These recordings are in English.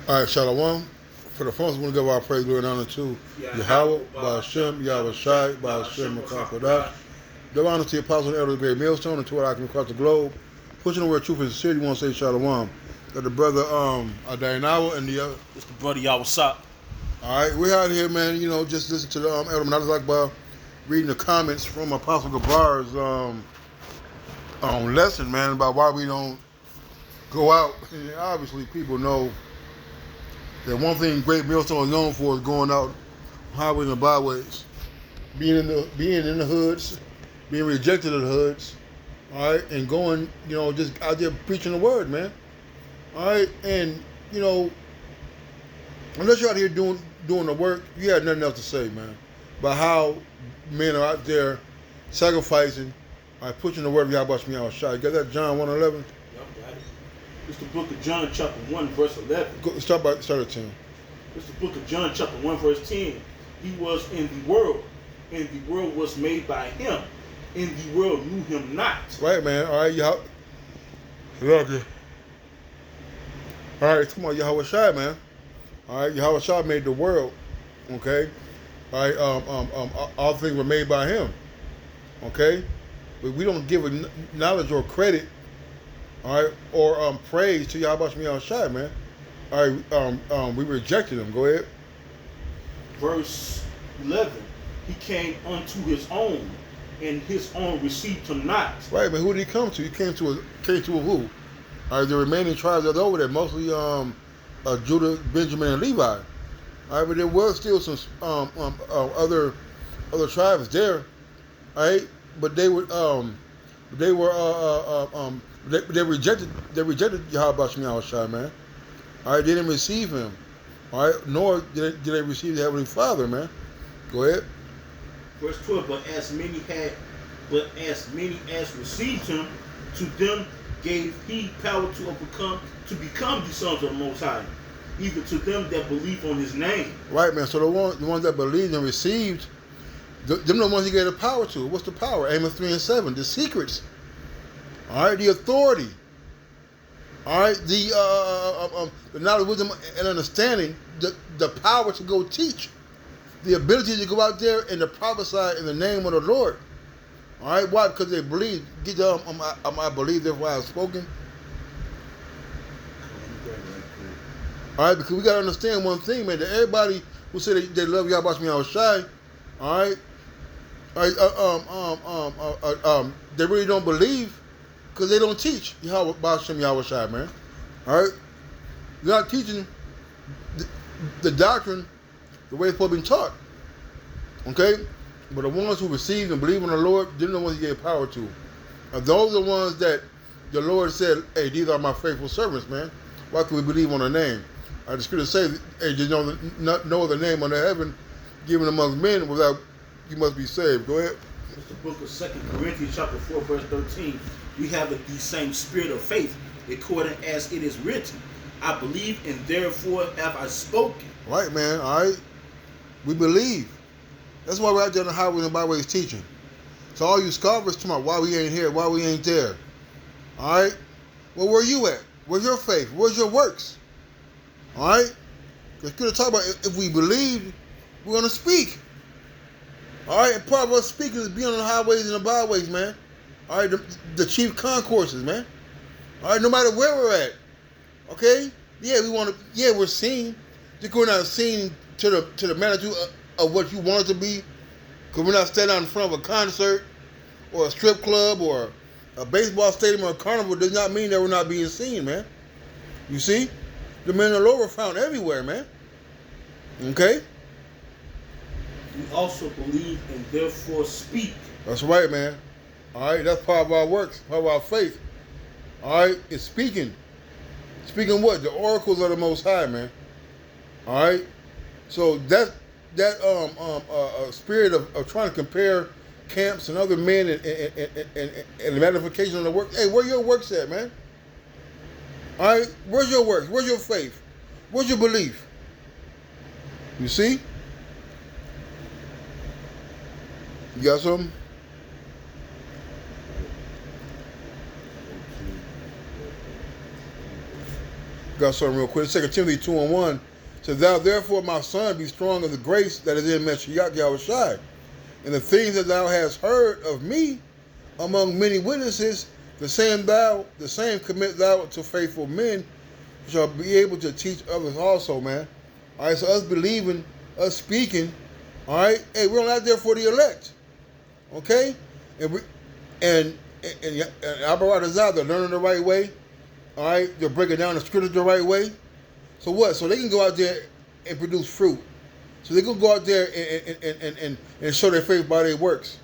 All right, Shalom. For the first, we want to give our praise, glory, and honor to Yahweh, by Hashem, Yahweh Shai, by Hashem, Makakodash. Give honor to the apostle and elder of the great millstone and to what I can across the globe. Pushing the word truth and sincerity, we want to say Shalom. Got the brother Adayanawa and the other. It's the brother y'all what's up? All right, we're out here, man. You know, just listen to the Elder Menadus Akbar reading the comments from Apostle Gabar's lesson, man, about why we don't go out. And obviously, people know that one thing Great Millstone is known for is going out highways and byways, being in the hoods, being rejected in the hoods, all right, and going, you know, just out there preaching the word, man, all right, and you know, unless you're out here doing the work, you have nothing else to say, man, about how men are out there sacrificing, all right, pushing the word of Yahweh Shemiah Shai. You got that, John 1:11? Yep, got it. It's the book of John, chapter 1, verse 11. Start at 10. It's the book of John, chapter 1, verse 10. He was in the world, and the world was made by him, and the world knew him not. Right, man. All right, y'all. Okay. All right, come on, Yahweh Shai, man. All right, Yahweh Shai made the world. Okay. All right. All things were made by him. Okay. But we don't give knowledge or credit, all right, or praise to Yahweh Shemiah Shai, man. All right. We rejected him. Go ahead. Verse 11. He came unto his own, and his own received him not. Right, man. Who did he come to? He came to a who? All right, the remaining tribes that are over there, mostly Judah, Benjamin, and Levi. All right, but there was still some other tribes there. All right, but they rejected Yahweh Shemiah Shai, man. All right, they didn't receive him. All right, nor did they receive the Heavenly Father, man. Go ahead. Verse 12. But as many as received him, to them gave he power to become the sons of the Most High, even to them that believe on his name. Right, man. So the ones that believed and received, them the ones he gave the power to. What's the power? Amos 3:7. The secrets. All right, the authority. All right, the knowledge, wisdom, and understanding. The power to go teach. The ability to go out there and to prophesy in the name of the Lord. All right, why? Because they believe. I believe, therefore I have spoken. All right, because we got to understand one thing, man. That everybody who say they love Yahweh Shemiah Shai, all right, they really don't believe because they don't teach Yahweh Shemiah Shai, man. All right, they're not teaching the doctrine the way it's supposed to be taught. Okay, but the ones who receive and believe in the Lord, they're the ones He gave power to. And those are the ones that the Lord said, "Hey, these are my faithful servants, man. Why can we believe on their name?" The scripture says, "Hey, there's no other name under heaven given among men without you must be saved." Go ahead. It's the book of 2 Corinthians chapter 4, verse 13. We have the same spirit of faith, according as it is written, I believe and therefore have I spoken. Right, man. All right. We believe. That's why we're out there on the highways and byways teaching. So all you scoffers talking about why we ain't here, why we ain't there. All right. Well, where you at? Where's your faith? Where's your works? All right. Because we're going to talk about if we believe, we're going to speak. All right. And part of us speaking is being on the highways and the byways, man. All right. The chief concourses, man. All right. No matter where we're at. Okay. Yeah, we're seen. Just going out and seen to the magnitude of what you want it to be. Because we're not standing out in front of a concert or a strip club or a baseball stadium or a carnival does not mean that we're not being seen, man. You see? The men of the Lord were found everywhere, man. Okay? We also believe and therefore speak. That's right, man. All right? That's part of our works, part of our faith. All right? It's speaking. Speaking what? The oracles of the Most High, man. All right? So that spirit of trying to compare camps and other men and the magnification of the work. Hey, where your works at, man? All right? Where's your works? Where's your faith? Where's your belief? You see? You got something? got something real quick. 2 Timothy 2:1 says, "Thou therefore, my son, be strong in the grace that is in Mashiach Yahushai. And the things that thou hast heard of me among many witnesses, the same commit thou to faithful men, who shall be able to teach others also," man. All right, so us believing, us speaking, all right, hey, we're not there for the elect, okay? And operators out, they're learning the right way, all right? They're breaking down the scriptures the right way. So what? So they can go out there and produce fruit. So they can go out there and show their faith by their works.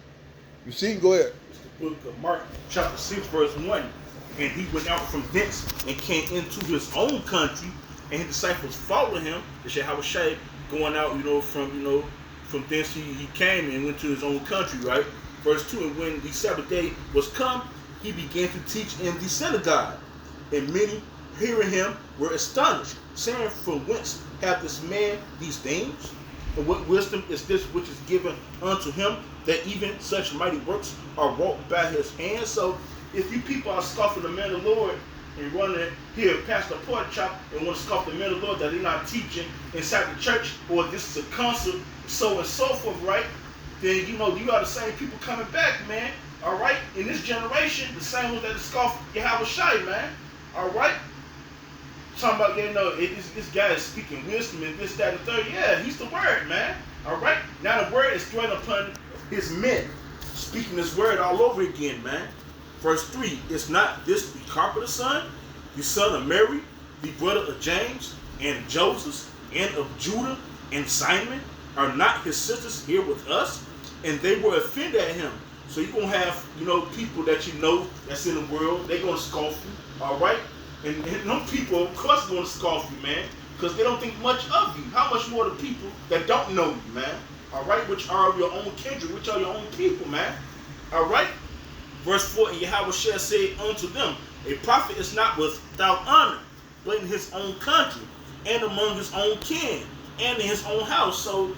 You see? Go ahead. It's the book of Mark, chapter 6, verse 1. And he went out from thence and came into his own country, and his disciples followed him. They said, "How was Shay going out, from thence he came and went to his own country," right? Verse 2, and when the Sabbath day was come, he began to teach in the synagogue. And many, hearing him, were astonished, saying, "From whence hath this man these things? And what wisdom is this which is given unto him, that even such mighty works are wrought by his hands?" So if you people are scoffing the man of the Lord and running here past the pork chop and want to scoff the man of the Lord that they're not teaching inside the church, or this is a concert, so and so forth, right? Then you are the same people coming back, man. All right? In this generation, the same ones that scoff Yahweh Shai, man. All right? Talking about, this guy is speaking wisdom and this, that, and the third. Yeah, he's the word, man. All right? Now the word is thrown upon his men, speaking this word all over again, man. Verse 3, "Is not this the carpenter's son, the son of Mary, the brother of James, and Joseph, and of Judah, and Simon? Are not his sisters here with us?" And they were offended at him. So you're going to have, people that that's in the world, they're going to scoff you, all right? And them people, of course, are going to scoff you, man, because they don't think much of you. How much more the people that don't know you, man, all right, which are your own kindred, which are your own people, man, all right? Verse 4, "And Yahweh shall say unto them, A prophet is not without honor, but in his own country, and among his own kin, and in his own house." So,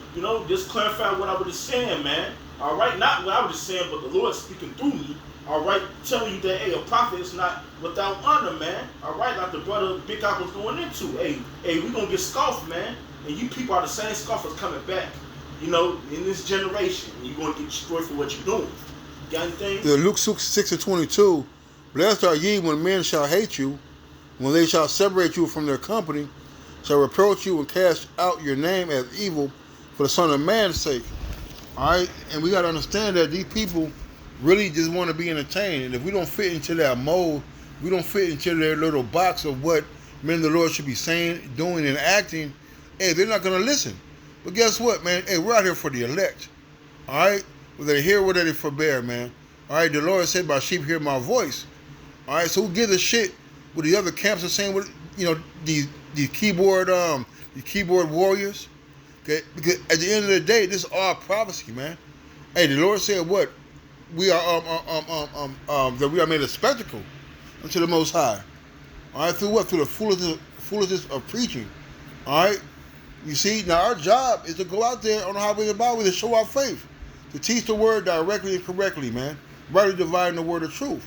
just clarify what I was just saying, man. All right, not what I was just saying, but the Lord speaking through me. All right, telling you that, hey, a prophet is not without honor, man. All right, like the brother Big Op was going into. Hey, we're going to get scoffed, man. And you people are the same scoffers coming back, in this generation. And you're going to get destroyed for what you're doing. Got anything? Yeah, Luke 6:22, "Blessed are ye when men shall hate you, when they shall separate you from their company, shall reproach you and cast out your name as evil for the Son of Man's sake." All right? And we got to understand that these people really just want to be entertained. And if we don't fit into that mold, we don't fit into their little box of what men of the Lord should be saying, doing, and acting, hey, they're not going to listen. But guess what, man? Hey, we're out here for the elect. All right? Whether they hear, whether they forbear, man. All right? The Lord said, "My sheep hear my voice." All right? So who gives a shit what the other camps are saying with, these keyboard warriors? Okay? Because at the end of the day, this is all prophecy, man. Hey, the Lord said what? We are that we are made a spectacle unto the Most High. All right, through what? Through the foolishness of preaching. All right, you see. Now our job is to go out there on the highway and byway to show our faith, to teach the word directly and correctly, man. Rightly dividing the word of truth.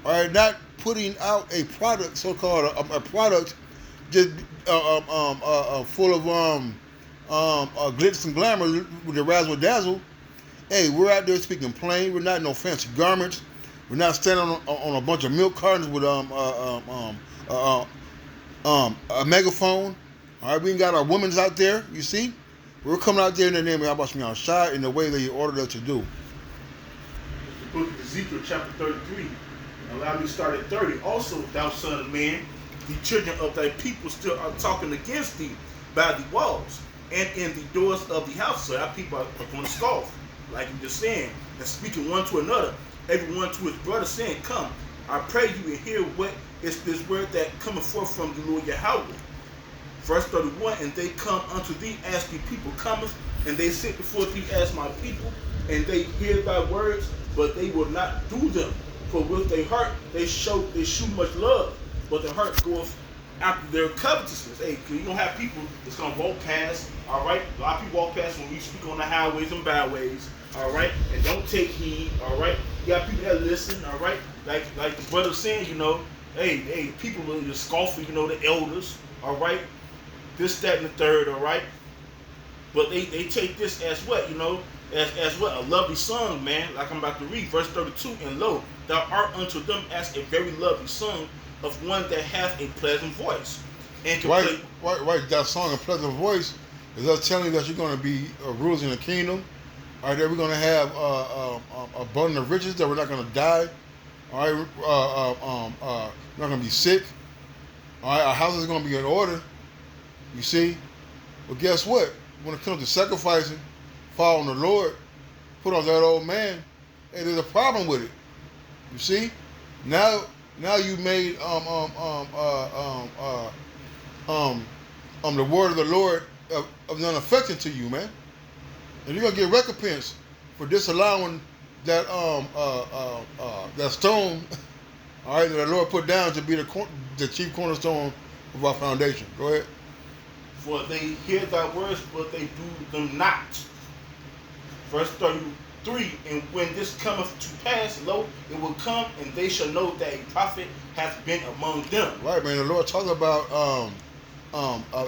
All right, not putting out a product, so-called a product, just full of glitz and glamour with the razzle dazzle. Hey, we're out there speaking plain. We're not in no fancy garments. We're not standing on a bunch of milk cartons with a megaphone. All right, we ain't got our women's out there. You see, we're coming out there in the name of Yahweh Shai in the way that He ordered us to do. The book of Ezekiel, chapter 33. Allow me to start at 30. "Also, thou son of man, the children of thy people still are talking against thee by the walls and in the doors of the house." So our people are going to scoff, like you just saying, and speaking one to another, everyone to his brother, saying, "Come, I pray you and hear what is this word that cometh forth from the Lord Yahweh." Verse 31, "And they come unto thee as the people cometh, and they sit before thee as my people, and they hear thy words, but they will not do them. For with their heart they shew much love, but their heart goeth after their covetousness." Hey, you don't have people that's going to walk past, all right? A lot of people walk past when we speak on the highways and byways, all right? And don't take heed, all right? You got people that listen, all right? Like the brother saying, hey, people will just scoff, the elders, all right, this, that, and the third, all right. But they take this as what, as what, a lovely song, man. Like I'm about to read, verse 32, and lo, thou art unto them as a very lovely song of one that hath a pleasant voice. And can play. Right, that song, A Pleasant Voice, is us telling you that you're going to be rulers in the kingdom. All right, that we're going to have abundant of riches, that we're not going to die. All right, we're not going to be sick. All right, our house is going to be in order. You see? But guess what? When it comes to sacrificing, following the Lord, put on that old man, hey, there's a problem with it. You see? Now you made the word of the Lord of none affection to you, man. And you're gonna get recompense for disallowing that that stone, all right, that the Lord put down to be the chief cornerstone of our foundation. Go ahead. For they hear thy words, but they do them not. Verse 33, and when this cometh to pass, lo, it will come, and they shall know that a prophet hath been among them. Right, man. The Lord talks about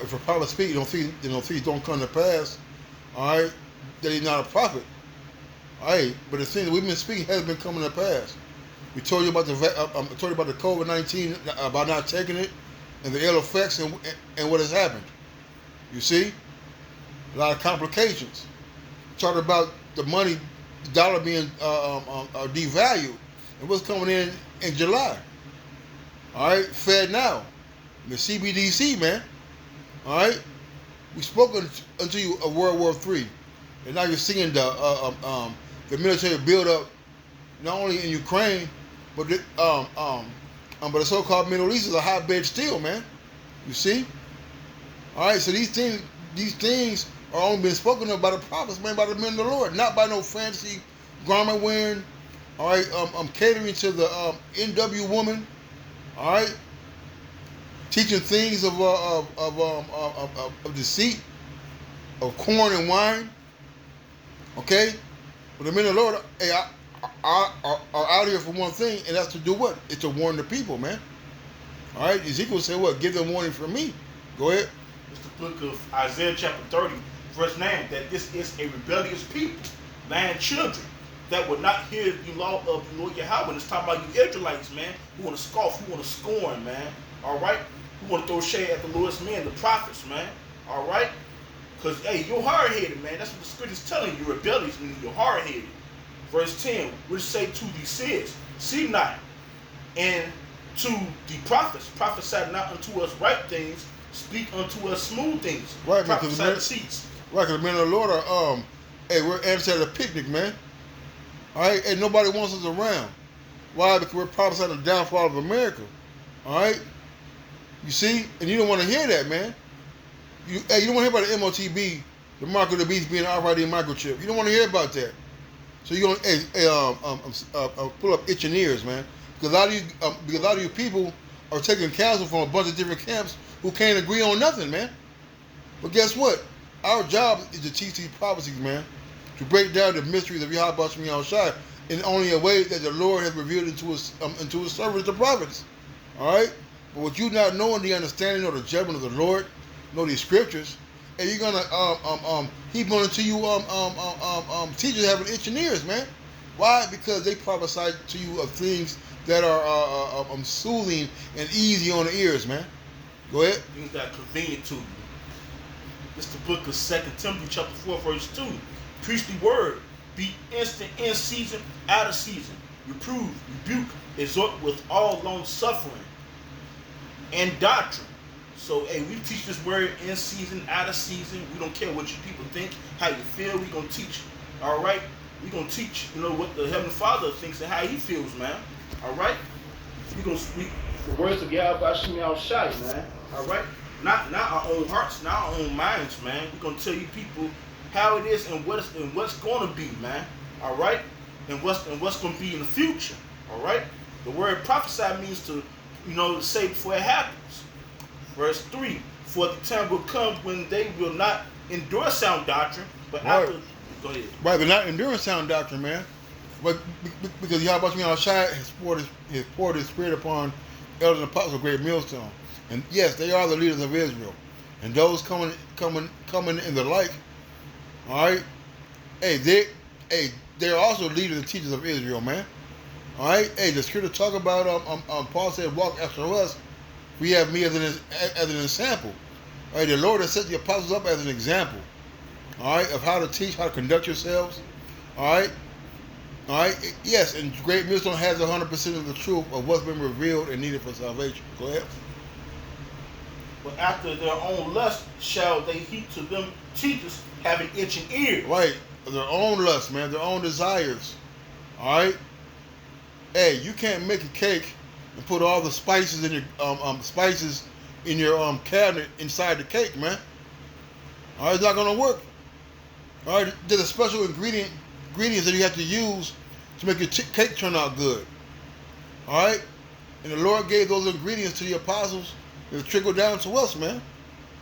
if a prophet speak, don't come to pass. All right, that he's not a prophet. All right, but the thing that we've been speaking has been coming to pass. We told you about the COVID-19, about not taking it, and the ill effects and what has happened. You see, a lot of complications. Talked about the money, the dollar being devalued, and what's coming in July. All right, Fed now, the CBDC, man. All right, we spoke unto you of World War III, and now you're seeing the military build up, not only in Ukraine, but the so-called Middle East is a hotbed still, man. You see. All right, so these things are only been spoken of by the prophets, man, by the men of the Lord, not by no fancy garment wearing. All right, catering to the NW woman. All right, teaching things of deceit, of corn and wine. Okay, but the men of the Lord are out here for one thing, and that's to do what? It's to warn the people, man. All right, Ezekiel said what? Give them warning from me. Go ahead. It's the book of Isaiah chapter 30, verse 9, that this is a rebellious people, land children, that would not hear the law of the Lord Yahweh. It's talking about you Israelites, man, who want to scoff, who want to scorn, man, all right? Who want to throw shade at the Lord's men, the prophets, man, all right? Because, hey, you're hard-headed, man. That's what the Scripture is telling you. You're rebellious, meaning you're hard-headed. Verse 10, which say to thee seers, see not, and to the prophets, prophesy not unto us right things, speak unto us smooth things. Right, prophesy deceits. Right, because the men of the Lord are, hey, we're ants at a picnic, man. All right, and nobody wants us around. Why? Because we're prophesying the downfall of America. All right, you see, and you don't want to hear that, man. You don't want to hear about the MOTB, the mark of the beast being an RFID microchip. You don't want to hear about that. So you're gonna pull up itching ears, man, because a lot of you people are taking counsel from a bunch of different camps who can't agree on nothing, man. But guess what? Our job is to teach these prophecies, man, to break down the mysteries of Yahweh Shem Yahushua in only a way that the Lord has revealed into his servants, the prophets. All right? But with you not knowing the understanding or the judgment of the Lord, know these scriptures, and you're gonna heap onto you teachers having itching ears, man. Why? Because they prophesy to you of things that are soothing and easy on the ears, man. Go ahead. Things that are convenient to you. It's the book of 2 Timothy chapter 4, verse 2. Preach the word. Be instant in season, out of season. Reprove, rebuke, exhort with all long suffering and doctrine. So, hey, we teach this word in season, out of season. We don't care what you people think, how you feel. We're going to teach, all right? We're going to teach, what the Heavenly Father thinks and how he feels, man. All right? We're going to speak the words of Yahweh Shem Yahushua, man. All right? Not our own hearts, not our own minds, man. We're going to tell you people how it is and what's going to be, man. All right? And what's going to be in the future. All right? The word prophesy means to, say before it happens. Verse 3, for the time will come when they will not endure sound doctrine, but right. After... Go ahead. Right, they're not enduring sound doctrine, man. But because Yahweh Shem Yahushua has poured his spirit upon elders and apostles of Great Millstone. And yes, they are the leaders of Israel. And those coming in the like, all right, they're also leaders and teachers of Israel, man. All right, the scripture talk about Paul said, "Walk after us." We have me as an example. All right, the Lord has set the apostles up as an example. All right, of how to teach, how to conduct yourselves. All right, yes, and Great Millstone has 100% of the truth of what's been revealed and needed for salvation. Go ahead. But after their own lust shall they heap to them teachers having itching ears. Right, their own lust, man, their own desires. All right. Hey, you can't make a cake and put all the spices in your cabinet inside the cake, man. All right, it's not gonna work. All right, there's a special ingredients that you have to use to make your cake turn out good. All right, and the Lord gave those ingredients to the apostles. It'll trickle down to us, man.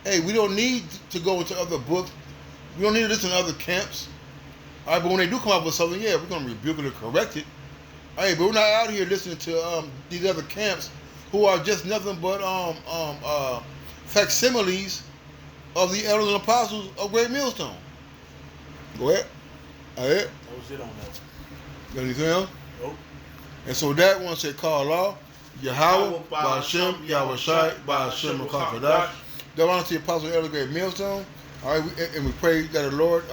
Hey, we don't need to go into other books. We don't need to listen to other camps. All right, but when they do come up with something, yeah, we're gonna rebuke it or correct it. Hey, but we're not out here listening to these other camps who are just nothing but facsimiles of the elders and apostles of Great Millstone. Go ahead. All right. That was it on that. Got anything else? Nope. And so that one said, "Call Allah, Yahweh, Ba'ashem, Yahweh Shai, Ba'ashem, Rakakadash." That honor to the apostle elder Great Millstone. All right, and we pray that the Lord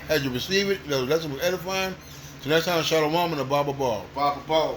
had you receive it. That lesson was edifying. So next time, Shalom and a Baba Ball. Baba Ball.